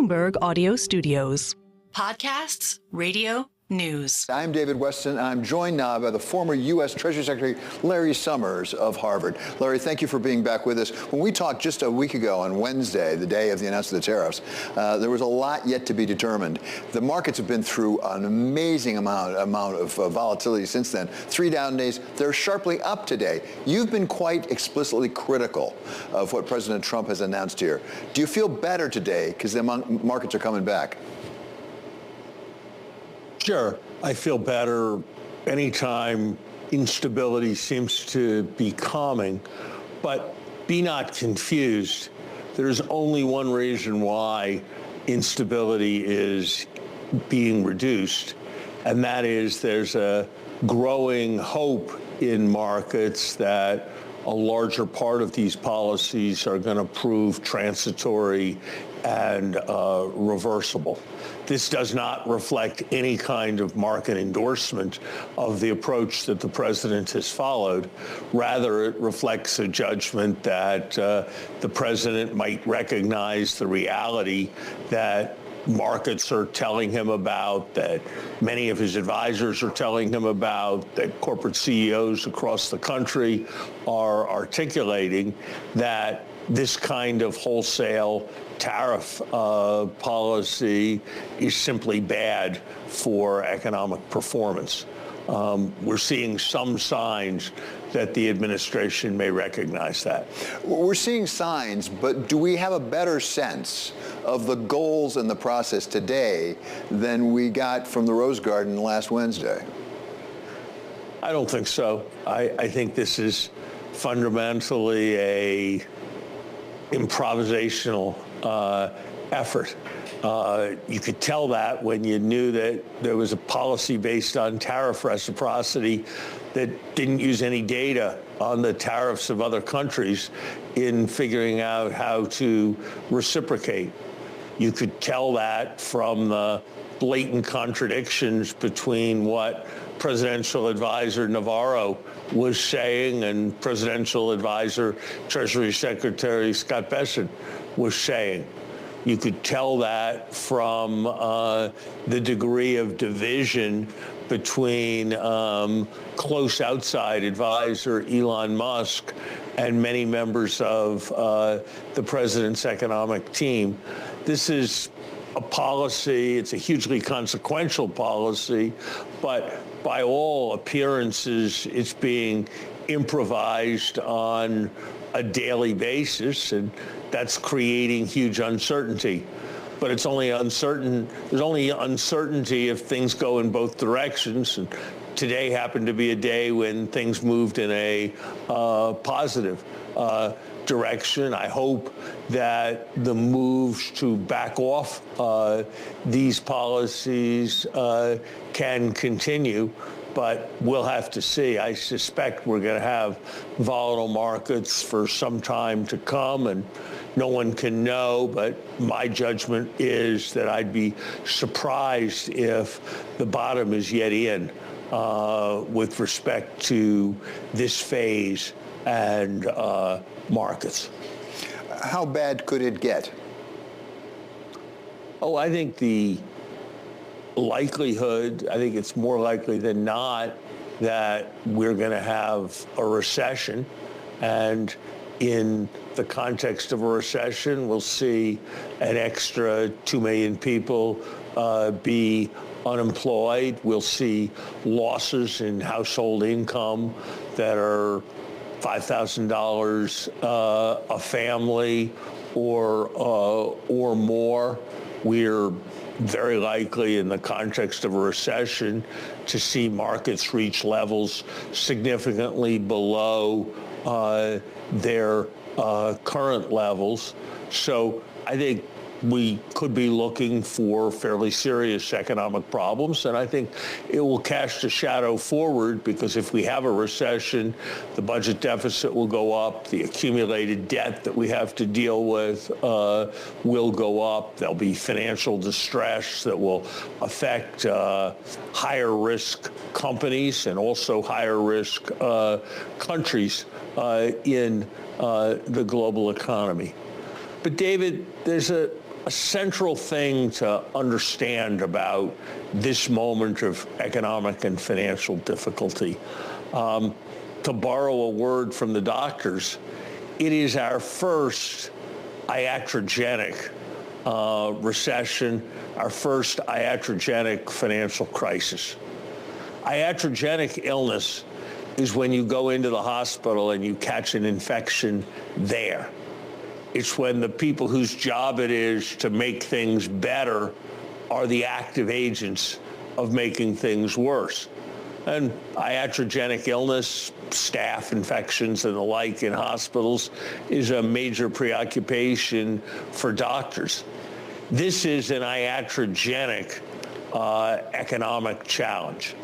Bloomberg Audio Studios. Podcasts, radio, news. I'm David Westin. I'm joined now by the former U.S. Treasury Secretary Larry Summers of Harvard. Larry, thank you for being back with us. When we talked just a week ago on Wednesday, the day of the announcement of the tariffs, there was a lot yet to be determined. The markets have been through an amazing amount of volatility since then. 3 down days. They're sharply up today. You've been quite explicitly critical of what President Trump has announced here. Do you feel better today because the markets are coming back? Sure. I feel better anytime instability seems to be calming, but be not confused. There's only one reason why instability is being reduced, and that is there's a growing hope in markets that a larger part of these policies are going to prove transitory and reversible. This does not reflect any kind of market endorsement of the approach that the president has followed. Rather, it reflects a judgment that the president might recognize the reality that markets are telling him about, that many of his advisors are telling him about, that corporate CEOs across the country are articulating, that this kind of wholesale tariff policy is simply bad for economic performance. We're seeing some signs that the administration may recognize that. We're seeing signs, but do we have a better sense of the goals in the process today than we got from the Rose Garden last Wednesday? I don't think so. I think this is fundamentally a improvisational effort. You could tell that when you knew that there was a policy based on tariff reciprocity that didn't use any data on the tariffs of other countries in figuring out how to reciprocate. You could tell that from the blatant contradictions between what Presidential Advisor Navarro was saying and Presidential Advisor Treasury Secretary Scott Bessent was saying. You could tell that from the degree of division between close outside advisor Elon Musk and many members of the president's economic team. This is a policy, it's a hugely consequential policy, but by all appearances, it's being improvised on a daily basis, and that's creating huge uncertainty. But it's only uncertain. There's only uncertainty if things go in both directions. And today happened to be a day when things moved in a positive direction. I hope that the moves to back off these policies can continue. But we'll have to see. I suspect we're going to have volatile markets for some time to come, and no one can know, but my judgment is that I'd be surprised if the bottom is yet in with respect to this phase and markets. How bad could it get? Oh, I think the likelihood, I think it's more likely than not that we're going to have a recession. And in the context of a recession, we'll see an extra 2 million people be unemployed. We'll see losses in household income that are $5,000 a family or more. We're very likely in the context of a recession to see markets reach levels significantly below their current levels. So I think we could be looking for fairly serious economic problems, and I think it will cast a shadow forward because if we have a recession, the budget deficit will go up, the accumulated debt that we have to deal with will go up, there'll be financial distress that will affect higher risk companies and also higher risk countries in the global economy. But David, there's a a central thing to understand about this moment of economic and financial difficulty. To borrow a word from the doctors, it is our first iatrogenic recession, our first iatrogenic financial crisis. Iatrogenic illness is when you go into the hospital and you catch an infection there. It's when the people whose job it is to make things better are the active agents of making things worse. And iatrogenic illness, staph infections and the like in hospitals is a major preoccupation for doctors. This is an iatrogenic economic challenge.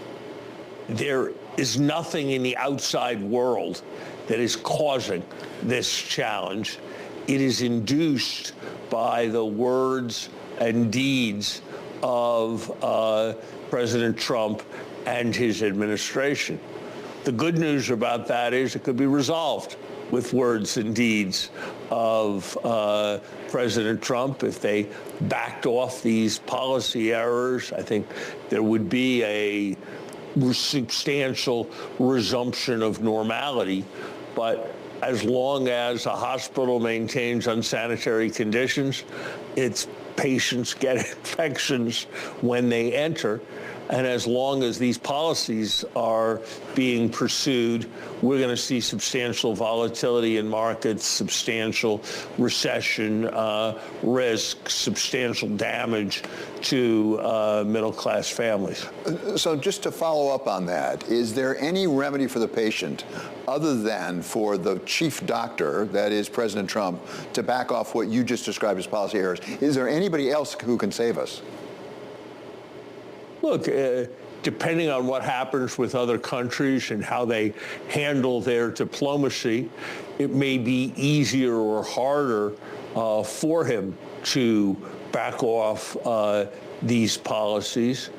There is nothing in the outside world that is causing this challenge. It is induced by the words and deeds of President Trump and his administration. The good news about that is it could be resolved with words and deeds of President Trump. If they backed off these policy errors, I think there would be a substantial resumption of normality. But as long as a hospital maintains unsanitary conditions, its patients get infections when they enter. And as long as these policies are being pursued, we're going to see substantial volatility in markets, substantial recession risk, substantial damage to middle-class families. So just to follow up on that, is there any remedy for the patient other than for the chief doctor, that is President Trump, to back off what you just described as policy errors? Is there anybody else who can save us? Look, depending on what happens with other countries and how they handle their diplomacy, it may be easier or harder for him to back off these policies.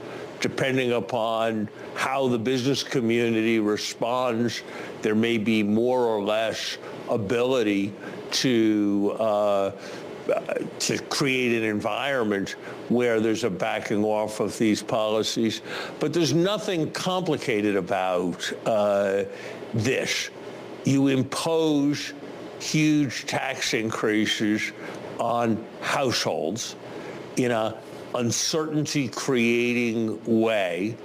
Depending upon how the business community responds, there may be more or less ability to create an environment where there's a backing off of these policies. But there's nothing complicated about this. You impose huge tax increases on households in an uncertainty-creating way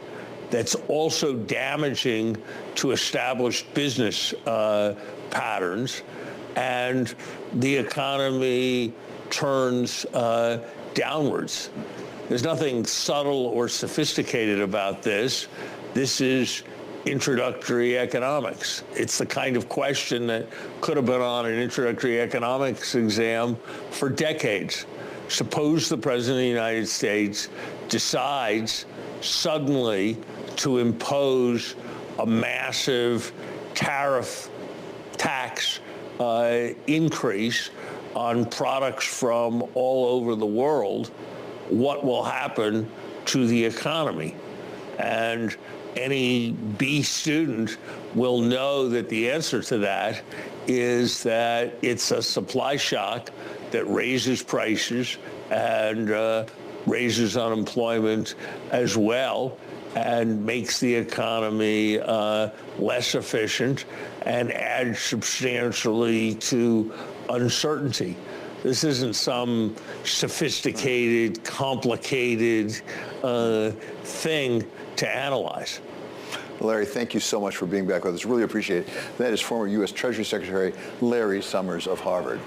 that's also damaging to established business patterns, and the economy turns downwards. There's nothing subtle or sophisticated about this. This is introductory economics. It's the kind of question that could have been on an introductory economics exam for decades. Suppose the President of the United States decides suddenly to impose a massive tax increase on products from all over the world. What will happen to the economy? And any B student will know that the answer to that is that it's a supply shock that raises prices and raises unemployment as well, and makes the economy less efficient and adds substantially to uncertainty. This isn't some sophisticated, complicated thing to analyze. Larry, thank you so much for being back with us. Really appreciate it. That is former U.S. Treasury Secretary Larry Summers of Harvard.